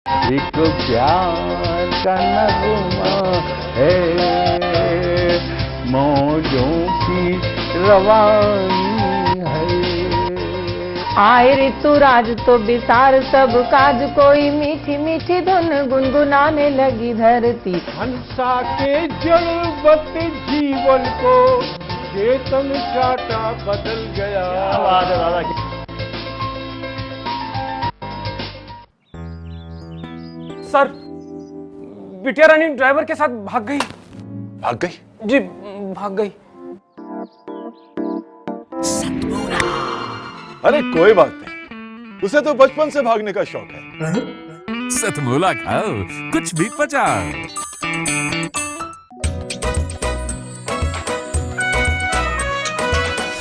एक प्यार का नगमा है, मौजों की रवानी है। आए ऋतुराज तो बिसार सब काज, कोई मीठी मीठी धुन गुनगुनाने लगी धरती। हंसा के जड़वत जीवन को चेतन चाटा बदल गया। सर, बिटिया रानी ड्राइवर के साथ भाग गई। भाग गई? जी, भाग गई। अरे कोई बात नहीं, उसे तो बचपन से भागने का शौक है। सतमोला खाओ, कुछ भी पचाओ।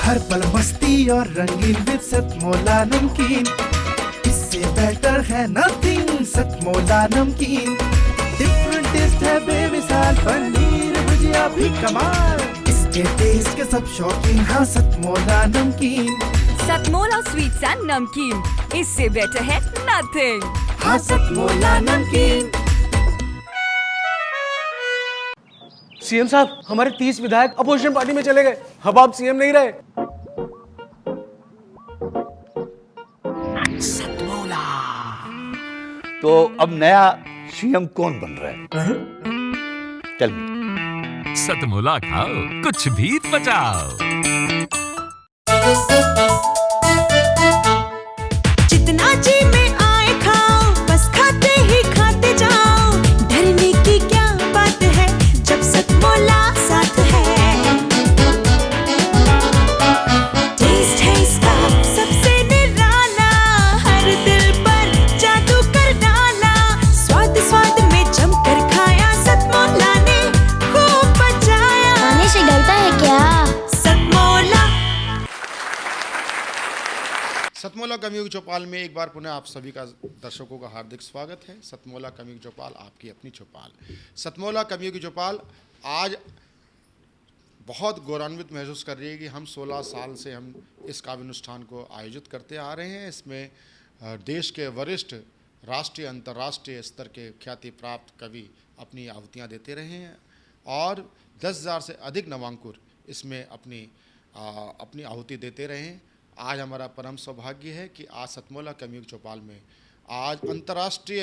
हर पल मस्ती और रंगीन विद सतमोला नमकीन, इससे बेटर है नथिंग। सतमोला नमकीन डिफरेंट टेस्ट है बेमिसाल, पनीर भुजिया भी कमाल, इसके टेस्ट के सब शौकीन। हाँ सतमोला नमकीन, सतमोला स्वीट्स एंड नमकीन, इससे बेटर है नथिंग। हाँ सतमोला नमकीन। सीएम साहब, हमारे 30 विधायक अपोजिशन पार्टी में चले गए। अब आप सीएम नहीं रहे। तो अब नया सीएम कौन बन रहा है? Tell me. सतमोला खाओ, कुछ भी पचाओ। जितना जी में आए खाओ, बस खाते ही खाते जाओ। डरने की क्या बात है जब सतमोला साथ है। टेस्ट है इसका सबसे निराला, हर दिल पर जादू कर डाला। स्वाद स्वाद में जमकर खाया, सतमोला ने खूब बचाया। खाने से डरता है क्या? सतमोला। सतमोला कमयुग चौपाल में एक बार पुनः आप सभी का दर्शकों का हार्दिक स्वागत है। सतमोला कमयुग चौपाल आपकी अपनी चौपाल। सतमोला कमयुग चौपाल आज बहुत गौरवान्वित महसूस कर रही है कि हम 16 साल से हम इस काव्य अनुष्ठान को आयोजित करते आ रहे हैं। इसमें देश के वरिष्ठ राष्ट्रीय अंतर्राष्ट्रीय स्तर के ख्याति प्राप्त कवि अपनी आहुतियाँ देते रहे हैं और 10,000 से अधिक नवांकुर इसमें अपनी आहुति देते रहे हैं। आज हमारा परम सौभाग्य है कि आज सतमोला कमयुग चौपाल में आज अंतर्राष्ट्रीय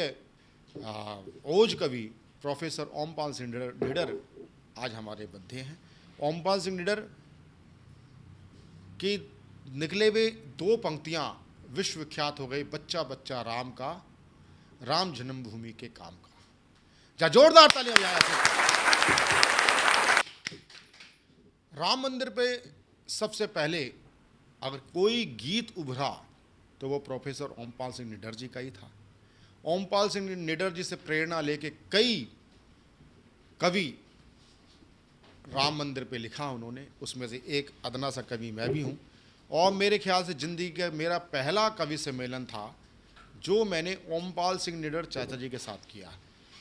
ओज कवि प्रोफेसर ओमपाल सिंह निडर आज हमारे बंधे हैं। ओमपाल सिंह निडर की निकले हुए 2 पंक्तियाँ विश्व विख्यात हो गई। बच्चा बच्चा राम का, राम जन्मभूमि के काम का। जा जोरदार तालियां बजाएं। राम मंदिर पे सबसे पहले अगर कोई गीत उभरा तो वो प्रोफेसर ओमपाल सिंह निडर जी का ही था। ओमपाल सिंह निडर जी से प्रेरणा लेके कई कवि राम मंदिर पे लिखा उन्होंने, उसमें से एक अदना सा कवि मैं भी हूँ। और मेरे ख्याल से ज़िंदगी का मेरा पहला कवि सम्मेलन था जो मैंने ओमपाल सिंह निडर चाचा जी के साथ किया।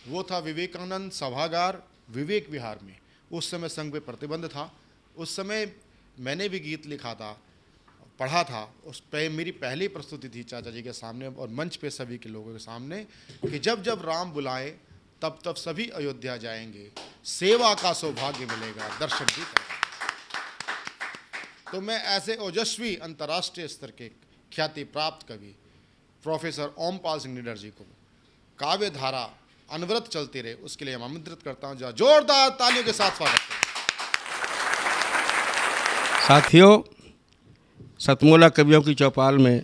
वो था विवेकानंद सभागार विवेक विहार में। उस समय संघ पे प्रतिबंध था। उस समय मैंने भी गीत लिखा था, पढ़ा था। उस पे मेरी पहली प्रस्तुति थी चाचा जी के सामने और मंच पे सभी के लोगों के सामने कि जब जब राम बुलाए तब तब सभी अयोध्या जाएंगे, सेवा का सौभाग्य मिलेगा, दर्शन भी करेंगे। तो मैं ऐसे ओजस्वी अंतर्राष्ट्रीय स्तर के ख्याति प्राप्त कवि प्रोफेसर ओमपाल सिंह निडर जी को काव्य धारा अनवरत चलती रहे उसके लिए हम आमंत्रित करता हूँ। जोरदार तालियों के साथ स्वागत करें। साथियों, सतमोला कवियों की चौपाल में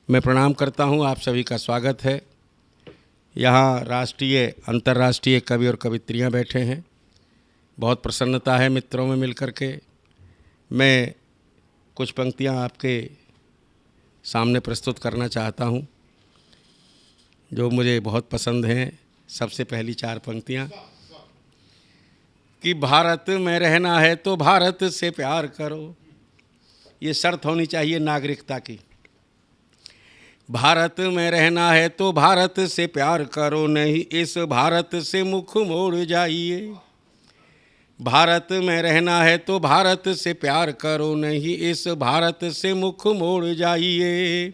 मैं प्रणाम करता हूं। आप सभी का स्वागत है। यहाँ राष्ट्रीय अंतर्राष्ट्रीय कवि और कवित्रियाँ बैठे हैं। बहुत प्रसन्नता है मित्रों में मिलकर के। मैं कुछ पंक्तियाँ आपके सामने प्रस्तुत करना चाहता हूँ जो मुझे बहुत पसंद हैं। सबसे पहली 4 पंक्तियाँ कि भारत में रहना है तो भारत से प्यार करो, ये शर्त होनी चाहिए नागरिकता की। भारत में रहना है तो भारत से प्यार करो, नहीं इस भारत से मुख मोड़ जाइए। भारत में रहना है तो भारत से प्यार करो, नहीं इस भारत से मुख मोड़ जाइए।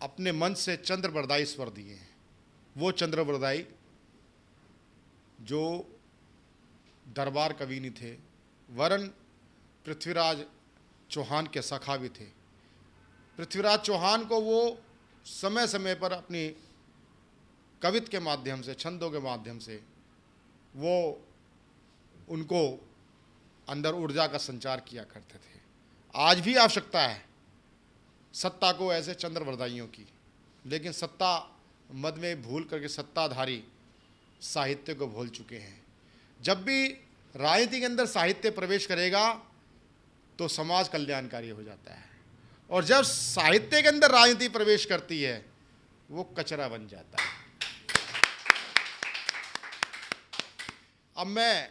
अपने मंच से चंद्रवरदायी स्वर दिए हैं। वो चंद्रवरदायी जो दरबार कवि नहीं थे, वरन पृथ्वीराज चौहान के सखा भी थे। पृथ्वीराज चौहान को वो समय समय पर अपनी कविता के माध्यम से, छंदों के माध्यम से वो उनको अंदर ऊर्जा का संचार किया करते थे। आज भी आवश्यकता है सत्ता को ऐसे चंद्रवरदाइयों की, लेकिन सत्ता मद में भूल करके सत्ताधारी साहित्य को भूल चुके हैं। जब भी राजनीति के अंदर साहित्य प्रवेश करेगा तो समाज कल्याणकारी हो जाता है, और जब साहित्य के अंदर राजनीति प्रवेश करती है वो कचरा बन जाता है। अब मैं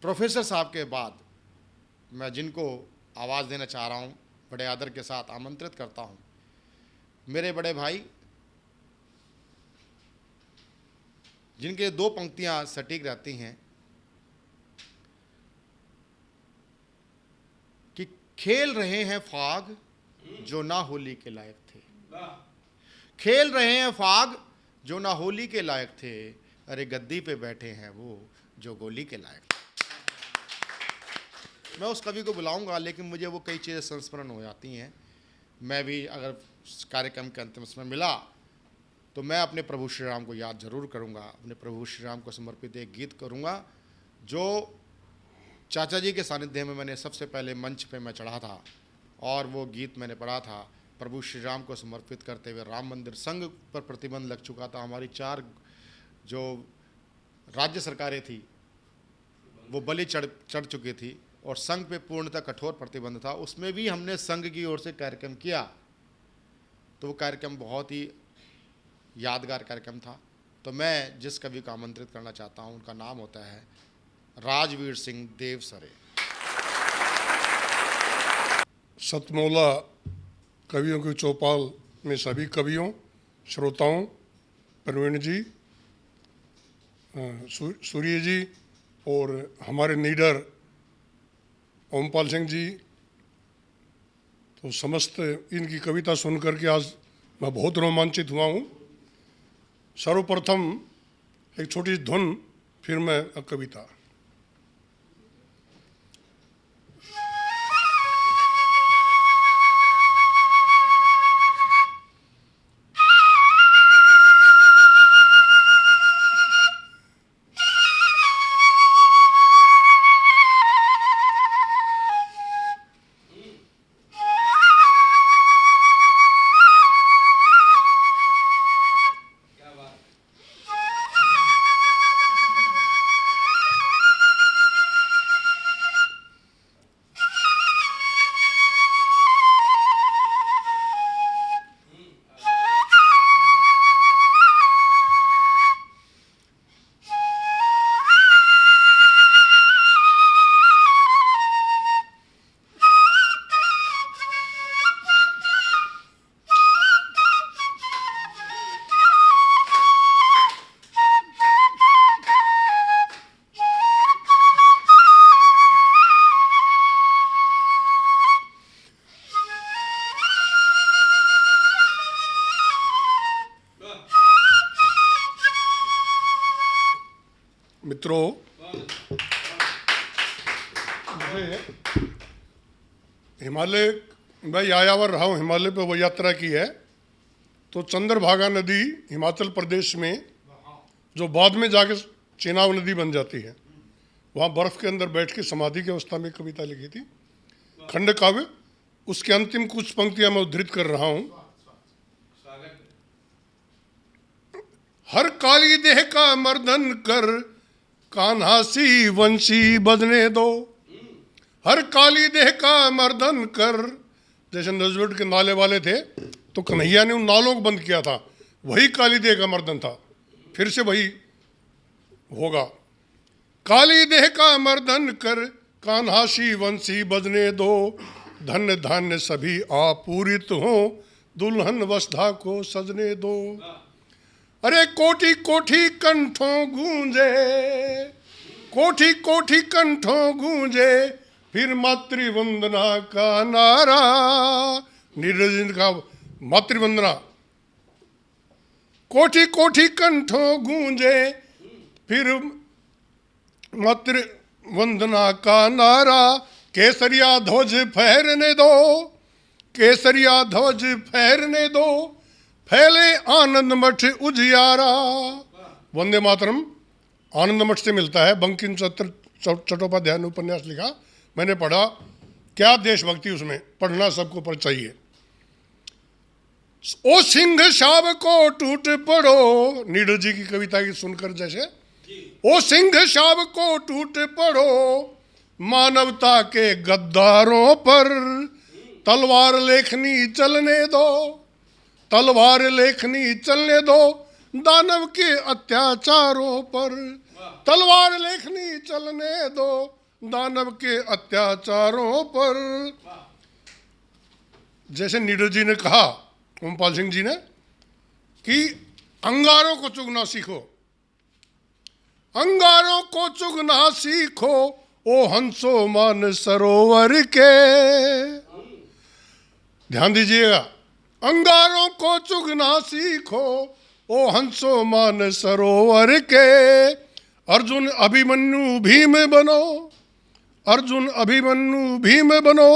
प्रोफेसर साहब के बाद मैं जिनको आवाज़ देना चाह रहा हूँ, बड़े आदर के साथ आमंत्रित करता हूँ मेरे बड़े भाई, जिनके दो पंक्तियाँ सटीक रहती हैं कि खेल रहे हैं फाग जो ना होली के लायक थे, खेल रहे हैं फाग जो ना होली के लायक थे, अरे गद्दी पे बैठे हैं वो जो गोली के लायक थे। मैं उस कवि को बुलाऊंगा, लेकिन मुझे वो कई चीज़ें संस्मरण हो जाती हैं। मैं भी अगर कार्यक्रम के अंतिम समय मिला तो मैं अपने प्रभु श्री राम को याद जरूर करूंगा, अपने प्रभु श्री राम को समर्पित एक गीत करूंगा जो चाचा जी के सानिध्य में मैंने सबसे पहले मंच पे मैं चढ़ा था, और वो गीत मैंने पढ़ा था प्रभु श्री राम को समर्पित करते हुए। राम मंदिर संघ पर प्रतिबंध लग चुका था, हमारी 4 जो राज्य सरकारें थी वो बलि चढ़ चुकी थी, और संघ पे पूर्णतः कठोर प्रतिबंध था। उसमें भी हमने संघ की ओर से कार्यक्रम किया, तो वो कार्यक्रम बहुत ही यादगार कार्यक्रम था। तो मैं जिस कवि को आमंत्रित करना चाहता हूँ उनका नाम होता है राजवीर सिंह देवसरे। सतमौला कवियों की चौपाल में सभी कवियों, श्रोताओं, प्रवीण जी, सूर्य जी और हमारे लीडर ओमपाल सिंह जी, तो समस्त इनकी कविता सुन करके आज मैं बहुत रोमांचित हुआ हूँ। सर्वप्रथम एक छोटी धुन, फिर मैं कविता। मित्रों, हिमालय मैं यायावर रहा हूँ, हिमालय पे वो यात्रा की है। तो चंद्रभागा नदी हिमाचल प्रदेश में जो बाद में जाके चेनाब नदी बन जाती है, वहाँ बर्फ के अंदर बैठ के समाधि की अवस्था में कविता लिखी थी, खंड काव्य। उसके अंतिम कुछ पंक्तियां मैं उद्धृत कर रहा हूँ। हर काली देह का मर्दन कर कान्हा सी वंशी बजने दो, हर काली देह का मर्दन कर। जैसे नजरुट के नाले वाले थे तो कन्हैया ने उन नालों को बंद किया था, वही काली देह का मर्दन था, फिर से वही होगा। काली देह का मर्दन कर कान्हा सी वंशी बजने दो, धन्य धान्य सभी आपूरित हो, दुल्हन वसुधा को सजने दो। अरे कोटि कोटि कंठों गूंजे, कोटि कोटि कंठों गूंजे, फिर मातृवंदना का नारा, नीरज जी ने कहा मातृवंदना, कोठी कोठी कंठों गूंजे फिर मातृ वंदना का नारा, केसरिया ध्वज फहरने दो, केसरिया ध्वज फहरने दो, फैले आनंद मठ उजियारा। वंदे मातरम आनंद मठ से मिलता है, बंकिम चंद्र चट्टोपाध्याय ने उपन्यास लिखा, मैंने पढ़ा, क्या देशभक्ति उसमें, पढ़ना सबको पर चाहिए। ओ सिंह शाब को टूट पड़ो, नीरज जी की कविता की सुनकर जैसे, ओ सिंह शाब को टूट पड़ो, मानवता के गद्दारों पर तलवार लेखनी चलने दो, तलवार लेखनी चलने दो, दानव के अत्याचारों पर तलवार लेखनी चलने दो, दानव के अत्याचारों पर। जैसे नीरज जी ने कहा, ओमपाल सिंह जी ने, कि अंगारों को चुगना सीखो, अंगारों को चुगना सीखो, ओ हंसो मान सरोवर के। ध्यान दीजिएगा, अंगारों को चुगना सीखो, ओ हंसो मान सरोवर के। अर्जुन अभिमन्यु भीम बनो, अर्जुन अभिमन्यु भीम बनो,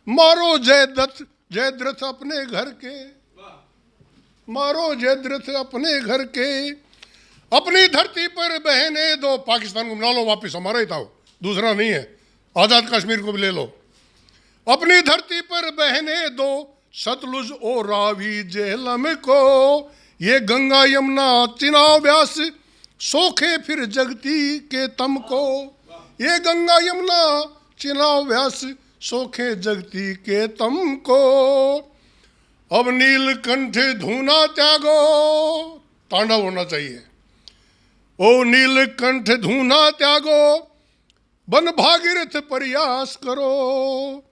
मारो जयद्रथ अपने घर के, मारो जयद्रथ अपने घर के। अपनी धरती पर बहने दो, पाकिस्तान को बना लो वापिस, हमारा ही था वो, दूसरा नहीं है, आजाद कश्मीर को भी ले लो। अपनी धरती पर बहने दो, सतलुज और रावी जेहलम को, ये गंगा यमुना चिनाव व्यास, सोखे फिर जगती के तम को, ये गंगा यमुना चिनाव व्यास, सोखे जगती के तम को। अब नीलकंठ धूना त्यागो, तांडव होना चाहिए, ओ नीलकंठ धूना त्यागो, बन भागीरथ प्रयास करो,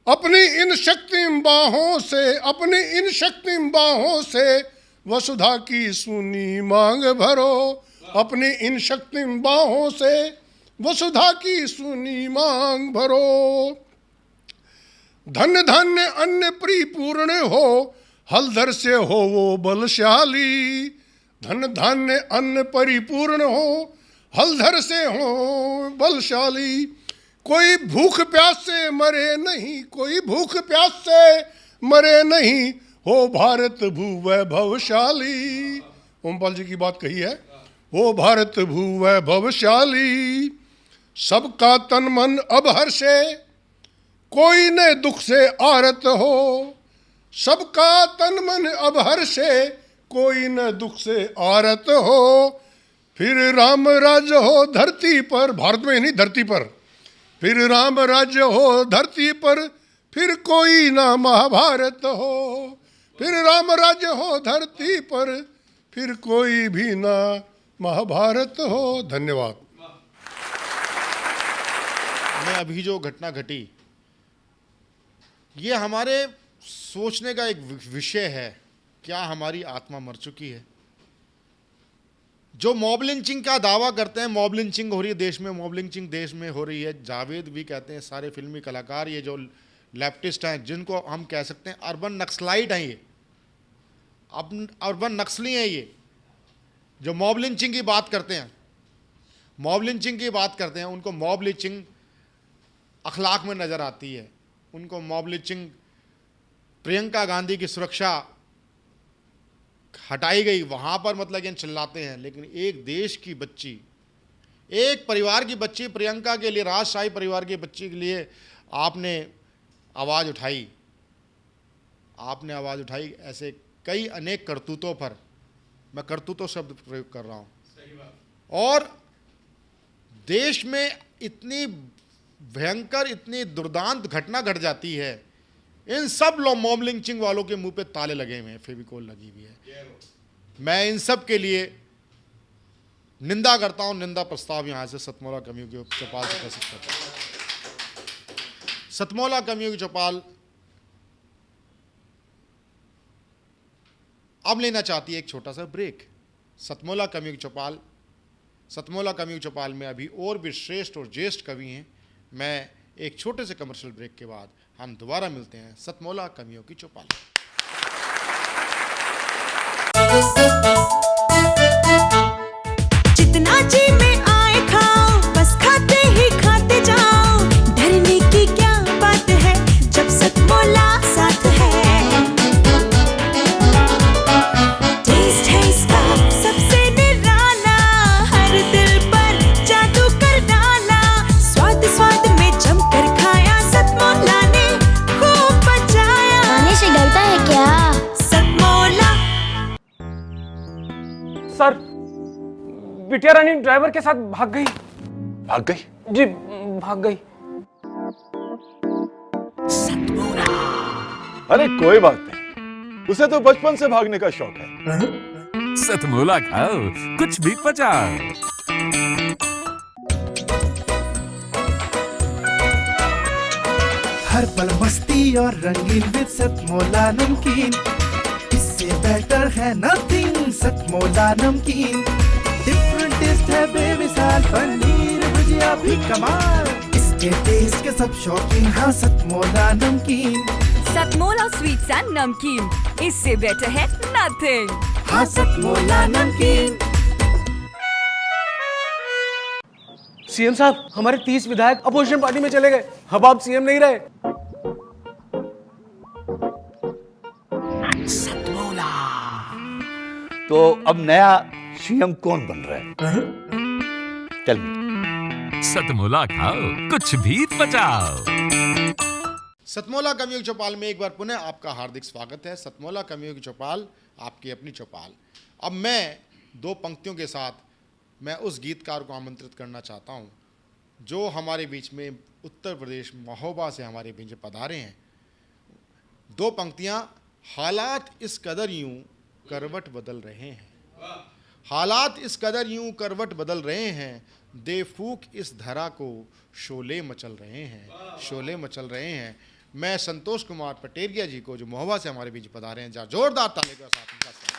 अपनी इन शक्तिम बाहों से, अपनी इन शक्तिम बाहों से वसुधा की सुनी मांग भरो, अपनी इन शक्तिम बाहों से वसुधा की सुनी मांग भरो। धन्य धन्य अन्न परिपूर्ण हो, हलधर से हो वो बलशाली, धन धान्य अन्न परिपूर्ण हो, हलधर से हो बलशाली। कोई भूख प्यास से मरे नहीं, कोई भूख प्यास से मरे नहीं, हो भारत भू वैभवशाली। ओमपाल जी की बात कही है, हो भारत भू वैभवशाली। सबका तन मन अब हर्षे, कोई न दुख से आरत हो, सबका तन मन अब हर्षे, कोई न दुख से आरत हो। फिर राम राज्य हो धरती पर, भारत में ही नहीं धरती पर, फिर राम राज्य हो धरती पर, फिर कोई ना महाभारत हो, फिर राम राज्य हो धरती पर, फिर कोई भी ना महाभारत हो। धन्यवाद। मैं अभी जो घटना घटी, ये हमारे सोचने का एक विषय है, क्या हमारी आत्मा मर चुकी है? जो मॉब लिंचिंग का दावा करते हैं, मॉब लिंचिंग हो रही है देश में, मॉब लिंचिंग देश में हो रही है, जावेद भी कहते हैं, सारे फिल्मी कलाकार, ये जो लेफ्टिस्ट हैं, जिनको हम कह सकते हैं अर्बन नक्सलाइट हैं, ये अब अर्बन नक्सली हैं, ये जो मॉब लिंचिंग की बात करते हैं, मॉब लिंचिंग की बात करते हैं, उनको मॉब लिंचिंग अखलाक में नज़र आती है, उनको मॉब लिंचिंग प्रियंका गांधी की सुरक्षा हटाई गई वहाँ पर मतलब ये चिल्लाते हैं। लेकिन एक देश की बच्ची, एक परिवार की बच्ची, प्रियंका के लिए, राजशाही परिवार की बच्ची के लिए आपने आवाज़ उठाई, आपने आवाज़ उठाई। ऐसे कई अनेक करतूतों पर, मैं करतूतों शब्द प्रयोग कर रहा हूँ, और देश में इतनी भयंकर, इतनी दुर्दांत घटना घट जाती है, इन सब मॉब लिंचिंग वालों के मुंह पे ताले लगे हुए हैं, फेविकोल लगी हुई है। मैं इन सब के लिए निंदा करता हूं, निंदा प्रस्ताव यहां से सतमौला कमियों के चौपाल से प्रस्तुत करता हूं। सतमौला कमियों की चौपाल अब लेना चाहती है एक छोटा सा ब्रेक। सतमौला कमियों की चौपाल, सतमौला कमियों की चौपाल में अभी और भी श्रेष्ठ और ज्येष्ठ कवि हैं। मैं एक छोटे से कमर्शियल ब्रेक के बाद हम दोबारा मिलते हैं सतमौला कवियों की चौपाल। जितना जी में आए खाओ, बस खाते ही खाते जाओ। डरने की क्या बात है जब सतमौला साथ है। टेस्ट है इसका सबसे निराला, हर दिल पर जादू कर डाला। स्वाद स्वाद में जमकर खाया, सतमौला ने खूब बचाया। खाने से डरता है क्या? सतमौला। सर, बिटिया रानी ड्राइवर के साथ भाग गई। भाग गई? जी, भाग गई। अरे कोई बात नहीं, उसे तो बचपन से भागने का शौक है। सतमोला खाओ, कुछ भी पचाओ। हर पल मस्ती और रंगीन विद सतमौला नमकीन, इससे बेटर है नथिंग। सतमौला नमकीन, डिफरेंट टेस्ट है बेमिसाल, पनीर भुजिया भी कमाल। इसके टेस्ट के सब शौकीन, हाँ सतमौला नमकीन। सतमौला स्वीट्स एंड नमकीन, इससे बेटर है नथिंग। हाँ सतमौला नमकीन। सीएम साहब, हमारे 30 विधायक अपोजिशन पार्टी में चले गए। अब आप सीएम नहीं रहे। तो अब नया सीएम कौन बन रहा है? Tell me. सतमोला खाओ, कुछ भी पचाओ। सतमौला कवियों की चौपाल में एक बार पुनः आपका हार्दिक स्वागत है। सतमौला कवियों की चौपाल, आपकी अपनी चौपाल। अब मैं दो पंक्तियों के साथ मैं उस गीतकार को आमंत्रित करना चाहता हूं जो हमारे बीच में उत्तर प्रदेश महोबा से हमारे बीच पधारे हैं। दो पंक्तियां। हालात इस कदर यूं करवट बदल रहे हैं, हालात इस कदर यूं करवट बदल रहे हैं। दे फूक इस धरा को शोले मचल रहे हैं, शोले मचल रहे हैं। मैं संतोष कुमार पटेरिया जी को जो महोबा से हमारे बीच पधारे हैं, जहाँ जोरदार ताली के साथ उनका स्वागत।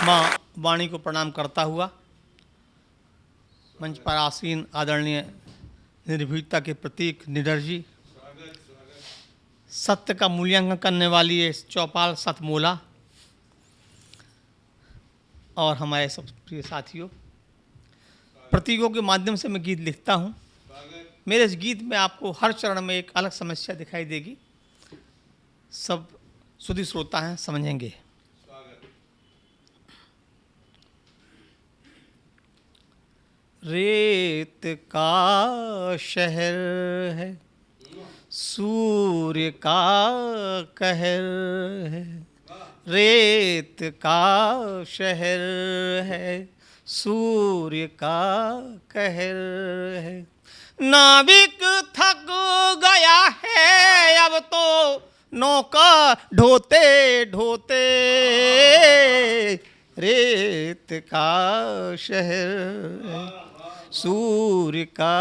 माँ वाणी को प्रणाम करता हुआ मंच पर आसीन आदरणीय निर्भीकता के प्रतीक निडर जी, सत्य का मूल्यांकन करने वाली ये चौपाल सतमौला, और हमारे सब प्रिय साथियों, प्रतीकों के माध्यम से मैं गीत लिखता हूँ। मेरे इस गीत में आपको हर चरण में एक अलग समस्या दिखाई देगी। सब सुधी श्रोता हैं, समझेंगे। रेत का शहर है, सूर्य का कहर है। रेत का शहर है, सूर्य का कहर है। नाविक थक गया है अब तो नौका ढोते ढोते। रेत का शहर है, सूर्य का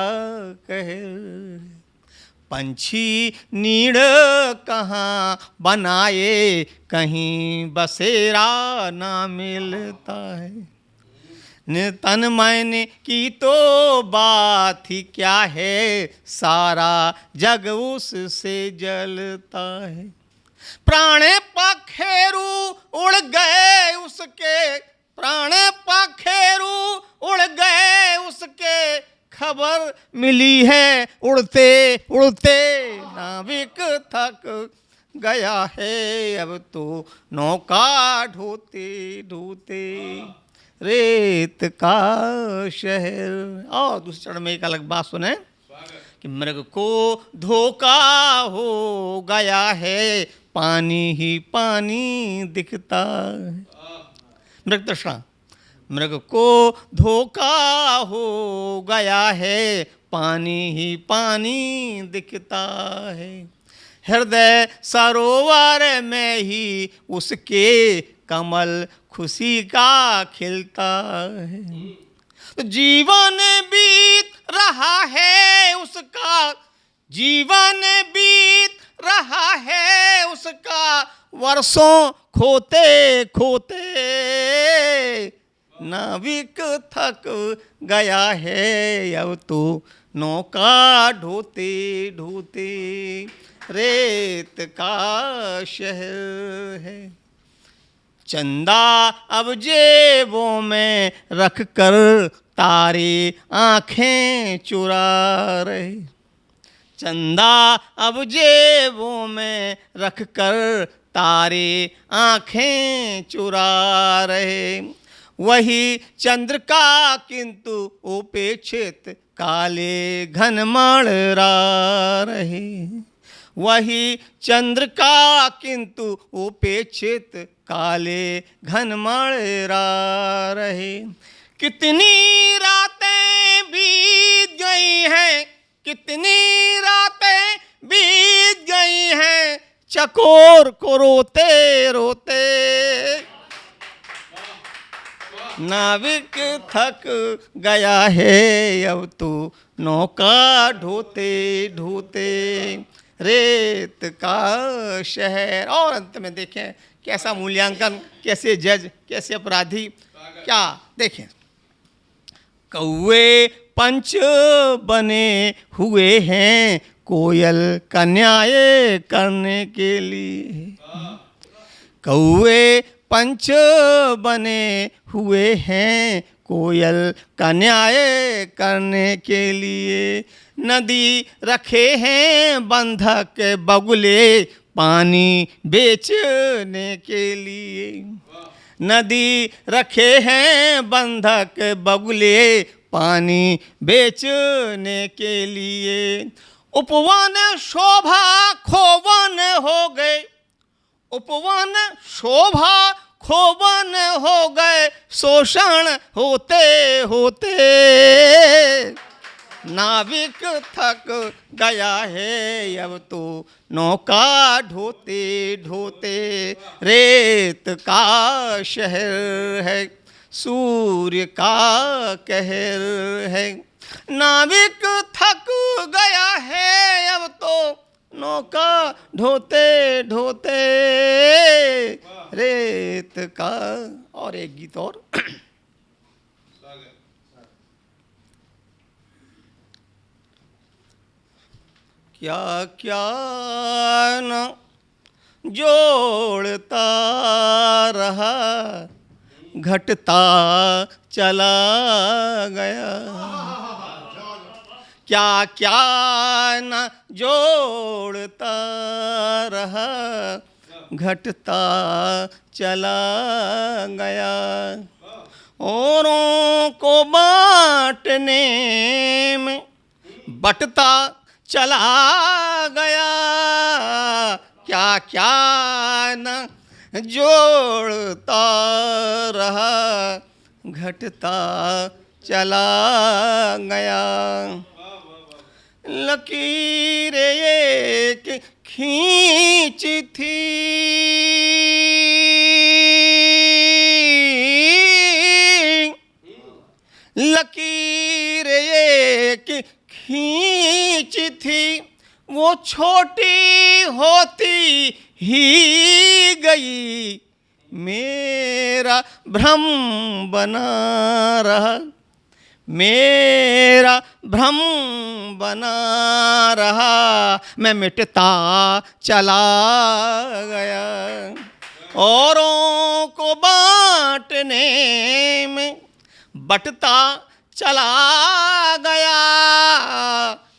कहर। पंछी नीड़ कहाँ बनाए, कहीं बसेरा ना मिलता है। तन मैंने की तो बात ही क्या है, सारा जग उससे जलता है। प्राण पखेरु उड़ गए उसके, प्राण पखेरु उड़ गए उसके। खबर मिली है उड़ते उड़ते, नाविक थक गया है अब तो नौका ढोते ढोते। रेत का शहर। और दूसरे चरण में एक अलग बात सुने कि मृग को धोखा हो गया है, पानी ही पानी दिखता है। मृग तृष्णा। मृग को धोखा हो गया है, पानी ही पानी दिखता है। हृदय सरोवर में ही उसके कमल खुशी का खिलता है। तो जीवन बीत रहा है उसका, जीवन बीत रहा है उसका। वर्षों खोते खोते नाविक थक गया है अब तो नौका ढोते ढोते रेत का शहर है। चंदा अब जेबों में रख कर तारे आंखें चुरा रहे। चंदा अब जेबों में रख कर तारे आंखें चुरा रहे। वही चंद्र का किंतु उपेक्षित काले घन मंडरा रहे। वही चंद्र का किंतु उपेक्षित काले घन मंडरा रहे। कितनी रातें बीत गई हैं, कितनी रातें बीत गई हैं, चकोर को रोते रोते। नाविक थक गया है अब तो नौका ढोते ढोते रेत का शहर। और अंत में देखें कैसा मूल्यांकन, कैसे जज, कैसे अपराधी, क्या देखें। कौवे पंच बने हुए हैं कोयल का न्याय करने के लिए। कौवे पंच बने हुए हैं कोयल का न्याय करने के लिए। नदी रखे हैं बंधक बगुले पानी बेचने के लिए। नदी रखे हैं बंधक बगुले पानी बेचने के लिए। उपवन शोभा खोवन हो गए, उपवन शोभा खोवन हो गए, शोषण होते होते। नाविक थक गया है अब तो नौका ढोते ढोते रेत का शहर है, सूर्य का कहर है। नाविक थक गया है अब तो नौका ढोते ढोते रेत का। और एक गीत और। क्या क्या न जोड़ता रहा घटता चला गया। क्या क्या न जोड़ता रहा घटता चला गया। औरों को बांटने में बंटता चला गया। क्या क्या न जोड़ता रहा घटता चला गया। लकीर एक खींच थी लकीर एक खींच थी, वो छोटी होती ही गई, मेरा भ्रम बना रहा, मेरा भ्रम बना रहा, मैं मिटता चला गया। औरों को बांटने में बंटता चला गया।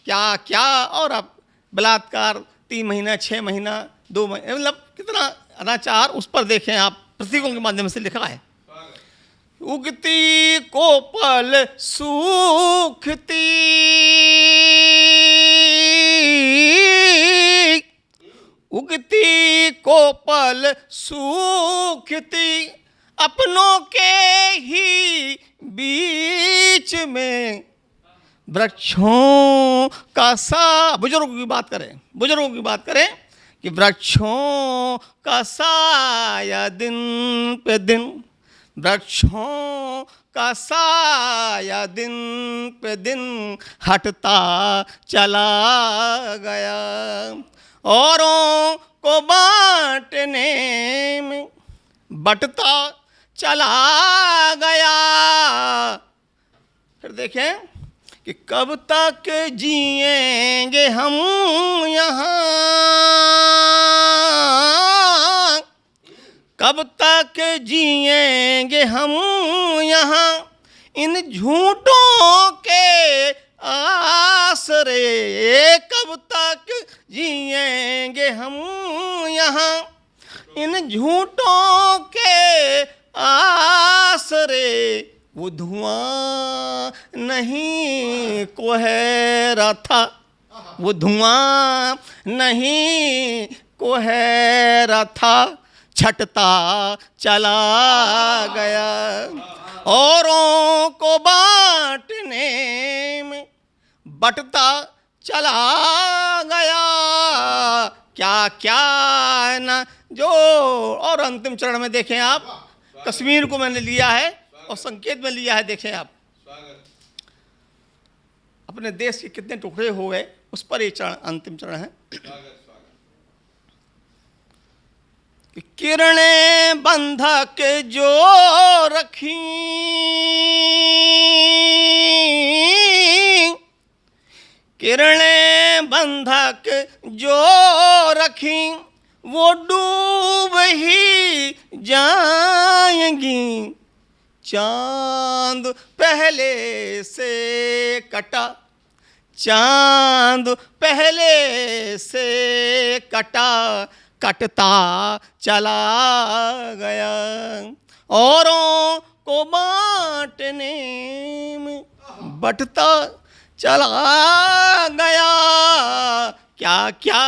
क्या क्या। और अब बलात्कार 3 महीना 6 महीना 2 महीने, मतलब कितना अनाचार, उस पर देखें आप, प्रतीकों के माध्यम से लिखा है। उगती कोपल सूखती, उगती कोपल सूखती, अपनों के ही बीच में वृक्षों का सा। बुजुर्गों की बात करें, बुजुर्गों की बात करें कि वृक्षों का साया दिन पे दिन, वृक्षों का साया दिन पे दिन हटता चला गया। औरों को बांटने में बंटता चला गया। फिर देखें कि कब तक जिएंगे हम यहाँ, कब तक जिएंगे हम यहाँ इन झूठों के आसरे, कब तक जिएंगे हम यहाँ इन झूठों के आसरे। वो धुआं नहीं कोहरा था, वो धुआं नहीं कोहरा था, छटता चला गया औरों को बांटने में, बटता चला गया। क्या क्या न जो। और अंतिम चरण में देखें आप, कश्मीर को मैंने लिया है और संकेत में लिया है। देखें आप, अपने देश के कितने टुकड़े हो गए उस पर ये चरण, अंतिम चरण है। किरणें बंधक जो रखी, किरणें बंधक जो रखी वो डूब ही जाएंगी। चांद पहले से कटा, चांद पहले से कटा, कटता चला गया औरों को बांटने में, बटता चला गया। क्या क्या।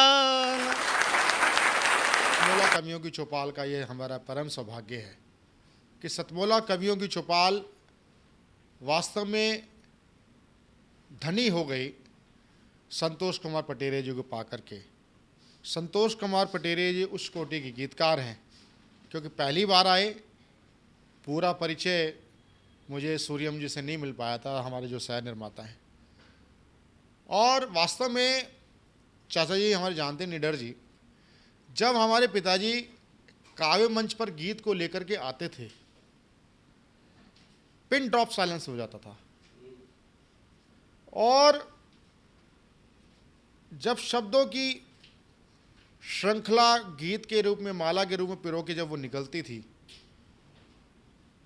सतमोला कवियों की चौपाल का ये हमारा परम सौभाग्य है कि सतमोला कवियों की चौपाल वास्तव में धनी हो गई संतोष कुमार पटेरे जी को पा करके। संतोष कुमार पटेरे जी उस कोटि के गीतकार हैं क्योंकि पहली बार आए, पूरा परिचय मुझे सूर्यम जी से नहीं मिल पाया था, हमारे जो सह निर्माता हैं। और वास्तव में चाचा जी हमारे जानते निडर जी, जब हमारे पिताजी काव्य मंच पर गीत को लेकर के आते थे, पिन ड्रॉप साइलेंस हो जाता था। और जब शब्दों की श्रृंखला गीत के रूप में, माला के रूप में पिरो के जब वो निकलती थी,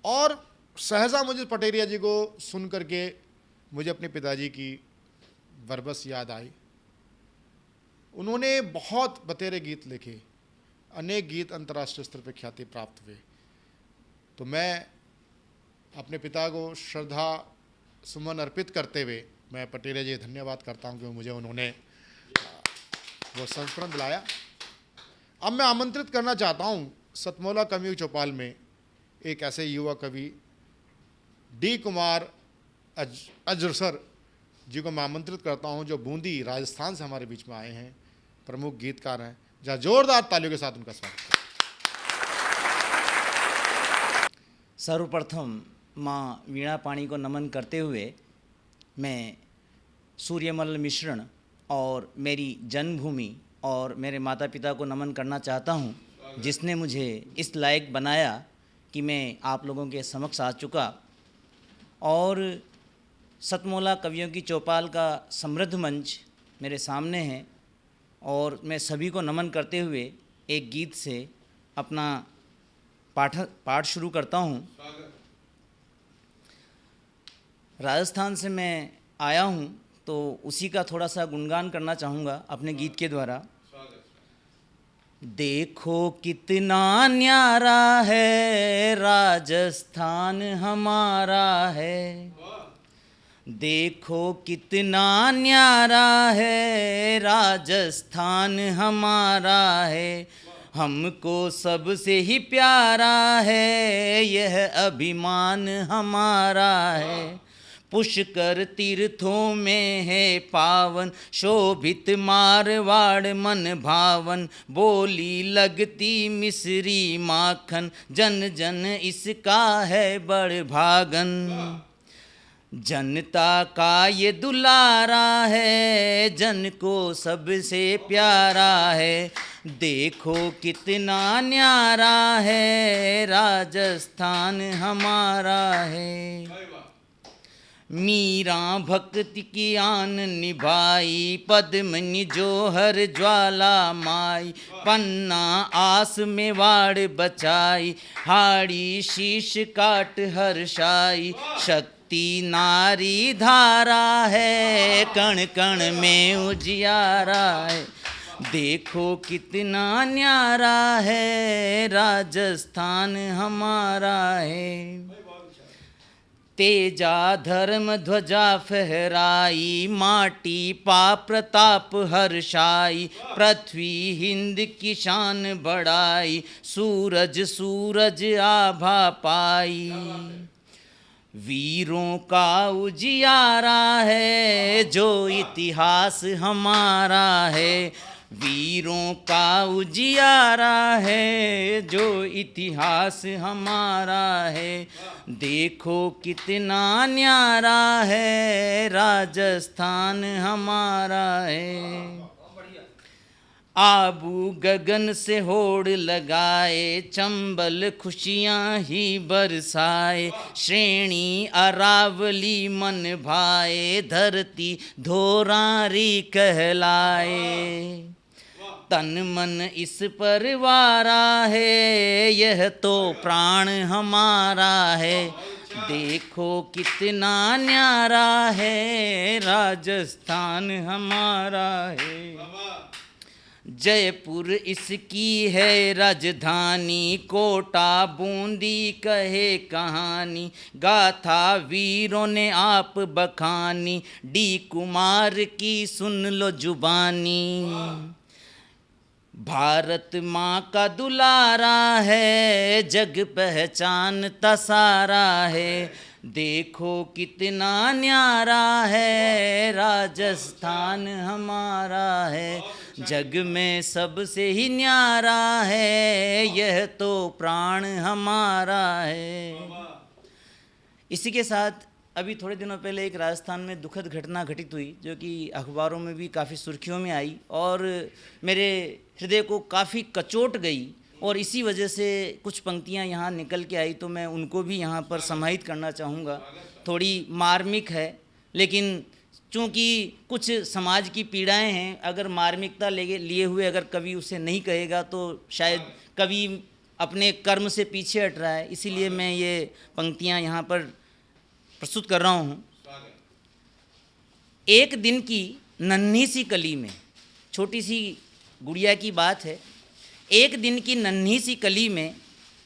और सहजा मुझे पटेरिया जी को सुन करके मुझे अपने पिताजी की बरबस याद आई। उन्होंने बहुत बतेरे गीत लिखे, अनेक गीत अंतर्राष्ट्रीय स्तर पर ख्याति प्राप्त हुए। तो मैं अपने पिता को श्रद्धा सुमन अर्पित करते हुए मैं पटेरिया जी धन्यवाद करता हूं कि मुझे उन्होंने वो संस्मरण दिलाया। अब मैं आमंत्रित करना चाहता हूं सतमोला कवियों की चौपाल में एक ऐसे युवा कवि डी कुमार अजसर जी को मैं आमंत्रित करता हूं, जो बूंदी राजस्थान से हमारे बीच में आए हैं, प्रमुख गीतकार हैं। जहाँ जोरदार तालियों के साथ उनका स्वागत है। सर्वप्रथम माँ वीणा पाणी को नमन करते हुए मैं सूर्यमल मिश्रण और मेरी जन्मभूमि और मेरे माता पिता को नमन करना चाहता हूँ, जिसने मुझे इस लायक बनाया कि मैं आप लोगों के समक्ष आ चुका। और सतमोला कवियों की चौपाल का समृद्ध मंच मेरे सामने है और मैं सभी को नमन करते हुए एक गीत से अपना पाठ शुरू करता हूँ। राजस्थान से मैं आया हूँ तो उसी का थोड़ा सा गुणगान करना चाहूँगा अपने गीत के द्वारा। देखो कितना न्यारा है राजस्थान हमारा है, देखो कितना न्यारा है राजस्थान हमारा है, हमको सबसे ही प्यारा है यह अभिमान हमारा है। पुष्कर तीर्थों में है पावन, शोभित मारवाड़ मन भावन, बोली लगती मिश्री माखन, जन जन इसका है बड़ भागन। जनता का ये दुलारा है, जन को सबसे प्यारा है, देखो कितना न्यारा है राजस्थान हमारा है। मीरा भक्ति की आन निभाई, पद्मनि जोहर ज्वाला माई, पन्ना आस में वाड़ बचाई, हाड़ी शीश काट हर्षाई, शक्ति नारी धारा है, कण कण में उजियारा है। देखो कितना न्यारा है राजस्थान हमारा है। तेजा धर्म ध्वजा फहराई, माटी पा प्रताप हर्षाई, पृथ्वी हिंद की शान बढ़ाई, सूरज सूरज आभा पाई। वीरों का उजियारा है जो इतिहास हमारा है, वीरों का उजियारा है जो इतिहास हमारा है। देखो कितना न्यारा है राजस्थान हमारा है। आबू गगन से होड़ लगाए, चंबल खुशियाँ ही बरसाए, श्रेणी अरावली मन भाए, धरती धोरारी कहलाए। तन मन इस पर वारा है, यह तो प्राण हमारा है। देखो कितना न्यारा है राजस्थान हमारा है। जयपुर इसकी है राजधानी, कोटा बूंदी कहे कहानी, गाथा वीरों ने आप बखानी, डी कुमार की सुन लो जुबानी। भारत माँ का दुलारा है, जग पहचानता सारा है। देखो कितना न्यारा है राजस्थान हमारा है, जग में सबसे ही न्यारा है, यह तो प्राण हमारा है। इसी के साथ अभी थोड़े दिनों पहले एक राजस्थान में दुखद घटना घटित हुई, जो कि अखबारों में भी काफ़ी सुर्खियों में आई और मेरे हृदय को काफ़ी कचोट गई, और इसी वजह से कुछ पंक्तियां यहाँ निकल के आई, तो मैं उनको भी यहाँ पर समाहित करना चाहूँगा। थोड़ी मार्मिक है, लेकिन चूँकि कुछ समाज की पीड़ाएं हैं, अगर मार्मिकता लिए हुए अगर कवि उसे नहीं कहेगा तो शायद कवि अपने कर्म से पीछे हट रहा है। इसीलिए मैं ये पंक्तियाँ यहाँ पर प्रस्तुत कर रहा हूँ। एक दिन की नन्ही सी कली में, छोटी सी गुड़िया की बात है। एक दिन की नन्ही सी कली में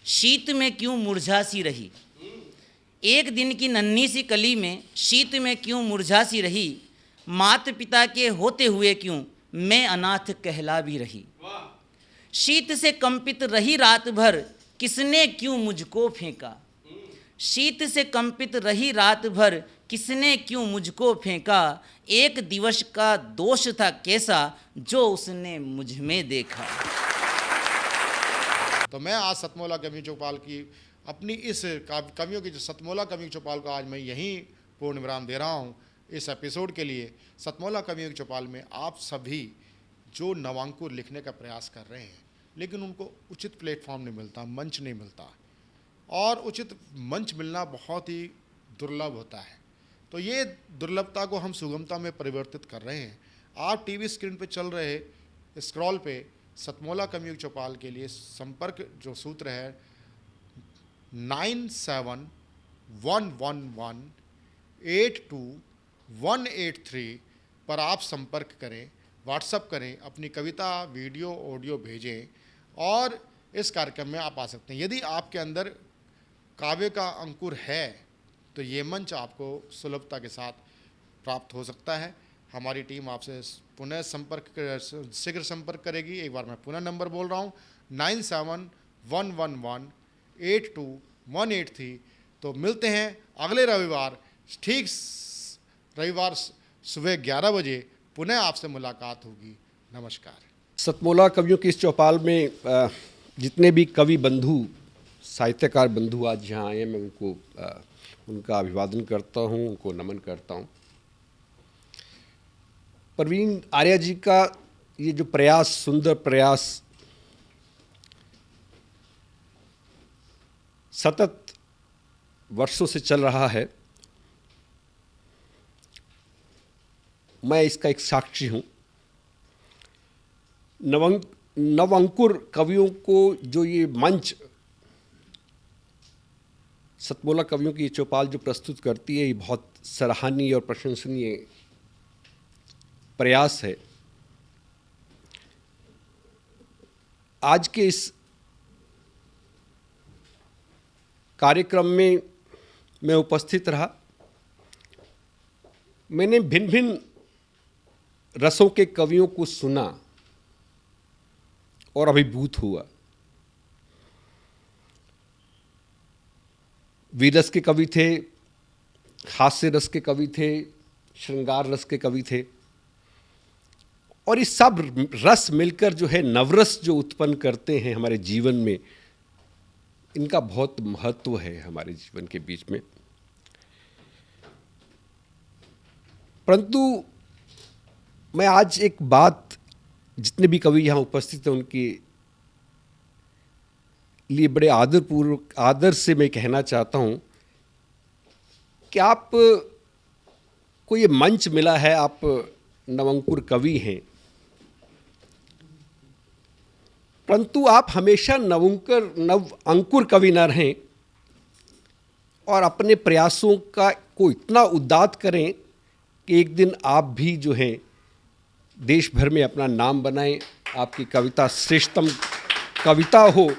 शीत में क्यों मुरझा सी रही, एक दिन की नन्ही सी कली में शीत में क्यों मुरझा सी रही, माता पिता के होते हुए क्यों मैं अनाथ कहला भी रही। शीत से कंपित रही रात भर किसने क्यों मुझको फेंका, शीत से कंपित रही रात भर किसने क्यों मुझको फेंका, एक दिवस का दोष था कैसा जो उसने मुझ में देखा। तो मैं आज सतमोला कवि चौपाल की अपनी इस कवियों की जो सतमोला कवि चौपाल को आज मैं यहीं पूर्ण विराम दे रहा हूँ इस एपिसोड के लिए। सतमोला कवियों की चौपाल में आप सभी जो नवांकुर लिखने का प्रयास कर रहे हैं, लेकिन उनको उचित प्लेटफॉर्म नहीं मिलता, मंच नहीं मिलता, और उचित मंच मिलना बहुत ही दुर्लभ होता है। तो ये दुर्लभता को हम सुगमता में परिवर्तित कर रहे हैं। आप टीवी स्क्रीन पे चल रहे स्क्रॉल पे सतमोला कवियों की चौपाल के लिए संपर्क जो सूत्र है 9711182183 पर आप संपर्क करें, व्हाट्सएप करें, अपनी कविता, वीडियो, ऑडियो भेजें और इस कार्यक्रम में आप आ सकते हैं। यदि आपके अंदर काव्य का अंकुर है तो ये मंच आपको सुलभता के साथ प्राप्त हो सकता है। हमारी टीम आपसे पुनः शीघ्र संपर्क करेगी। एक बार मैं पुनः नंबर बोल रहा हूँ 9711182183। तो मिलते हैं अगले रविवार, ठीक रविवार सुबह 11 बजे पुनः आपसे मुलाकात होगी। नमस्कार। सतमोला कवियों की इस चौपाल में जितने भी कवि बंधु, साहित्यकार बंधु आज यहाँ आए हैं, मैं उनको उनका अभिवादन करता हूँ, उनको नमन करता हूँ। प्रवीण आर्या जी का ये जो प्रयास, सुंदर प्रयास सतत वर्षों से चल रहा है। मैं इसका एक साक्षी हूँ। नवंकुर कवियों को जो ये मंच, सतमोला कवियों की ये चौपाल जो प्रस्तुत करती है, ये बहुत सराहनीय और प्रशंसनीय प्रयास है। आज के इस कार्यक्रम में मैं उपस्थित रहा। मैंने भिन्न भिन्न रसों के कवियों को सुना और अभिभूत हुआ। वीरस के कवि थे, हास्य रस के कवि थे, श्रृंगार रस के कवि थे, और ये सब रस मिलकर जो है नवरस जो उत्पन्न करते हैं हमारे जीवन में, इनका बहुत महत्व है हमारे जीवन के बीच में। परंतु मैं आज एक बात, जितने भी कवि यहाँ उपस्थित हैं उनके लिए बड़े आदरपूर्वक, आदर से मैं कहना चाहता हूँ कि आप को ये मंच मिला है, आप नवंकुर कवि हैं, परंतु आप हमेशा नव अंकुर कवि न रहें और अपने प्रयासों को इतना उद्दात करें कि एक दिन आप भी जो हैं देश भर में अपना नाम बनाएं, आपकी कविता श्रेष्ठतम कविता हो,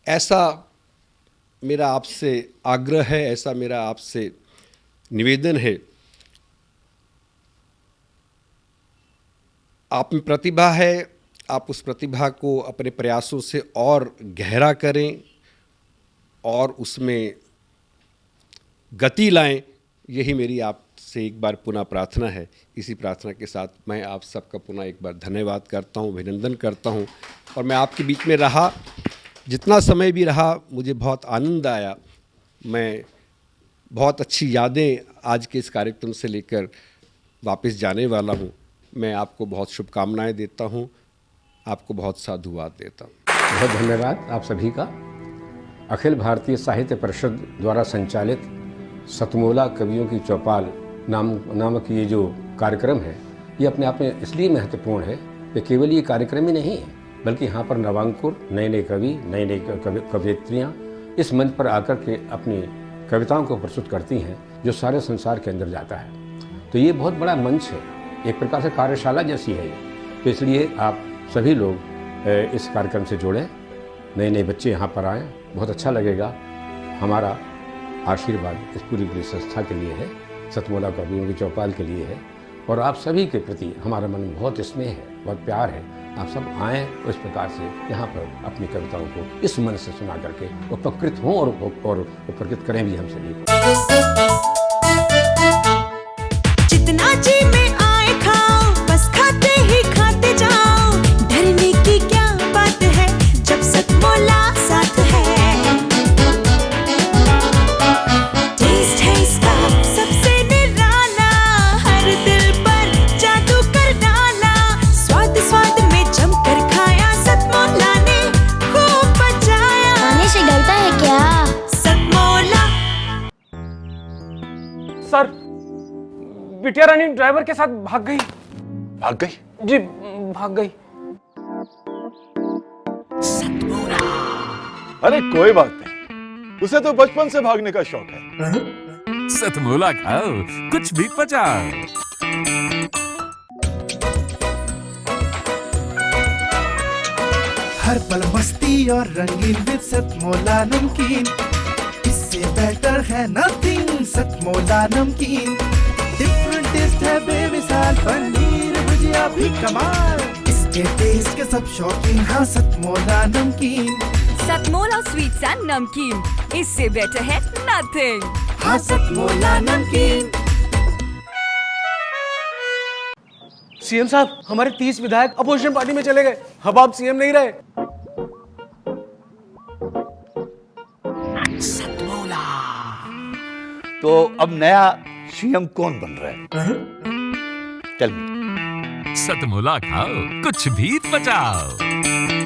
ऐसा मेरा आपसे आग्रह है, ऐसा मेरा आपसे निवेदन है। आप में प्रतिभा है, आप उस प्रतिभा को अपने प्रयासों से और गहरा करें और उसमें गति लाएं, यही मेरी आपसे एक बार पुनः प्रार्थना है। इसी प्रार्थना के साथ मैं आप सबका पुनः एक बार धन्यवाद करता हूं, अभिनंदन करता हूं। और मैं आपके बीच में रहा, जितना समय भी रहा, मुझे बहुत आनंद आया। मैं बहुत अच्छी यादें आज के इस कार्यक्रम से लेकर वापस जाने वाला हूं। मैं आपको बहुत शुभकामनाएं देता हूं, आपको बहुत साधुवाद देता हूं। बहुत धन्यवाद आप सभी का। अखिल भारतीय साहित्य परिषद द्वारा संचालित सतमोला कवियों की चौपाल नामक ये जो कार्यक्रम है, ये अपने आप में इसलिए महत्वपूर्ण है कि केवल ये कार्यक्रम ही नहीं है, बल्कि यहाँ पर नवांकुर, नए नए कवि, नए नए कवयित्रियाँ इस मंच पर आकर के अपनी कविताओं को प्रस्तुत करती हैं, जो सारे संसार के अंदर जाता है। तो ये बहुत बड़ा मंच है, एक प्रकार से कार्यशाला जैसी है ये। तो इसलिए आप सभी लोग इस कार्यक्रम से जुड़ें, नए नए बच्चे यहाँ पर आएँ, बहुत अच्छा लगेगा। हमारा आशीर्वाद इस पूरी संस्था के लिए है, सतमोला कवियों की चौपाल के लिए है, और आप सभी के प्रति हमारा मन में बहुत स्नेह है, बहुत प्यार है। आप सब आएँ इस प्रकार से यहाँ पर अपनी कविताओं को इस मन से सुना करके उपकृत हों और उपकृत करें भी हम सभी को। जितना जी में आए खाओ, बस खाते ही खाते जाओ, डरने की क्या बात है जब सतमोला साथ है। टेस्ट है इसका सबसे निराला, हर दिल पर जादू कर डाला, स्वाद स्वाद में जमकर खाया, सतमोला ने खूब बचाया। खाने से डरता है क्या? सतमोला। सर, बिटिया रानी ड्राइवर के साथ भाग गई। भाग गई? जी, भाग गई। अरे कोई बात नहीं, उसे तो बचपन से भागने का शौक है। सतमोला खाओ, कुछ भी पचाओ। हर पल मस्ती और रंगीन विद सतमोला नमकीन, इससे बेटर है नथिंग। सतमोला नमकीन डिफरेंट टेस्ट है बेमिसाल, पनीर भुजिया भी कमाल, इसके टेस्ट के सब शौकीन। हाँ सतमोला नमकीन, सतमोला स्वीट्स एंड नमकीन, इससे बेटर है नथिंग। हाँ सतमोला नमकीन। सीएम साहब, हमारे 30 विधायक अपोजिशन पार्टी में चले गए। अब आप सीएम नहीं रहे। तो अब नया सीएम कौन बन रहा है? Tell me. सतमोला खाओ, कुछ भी पचाओ।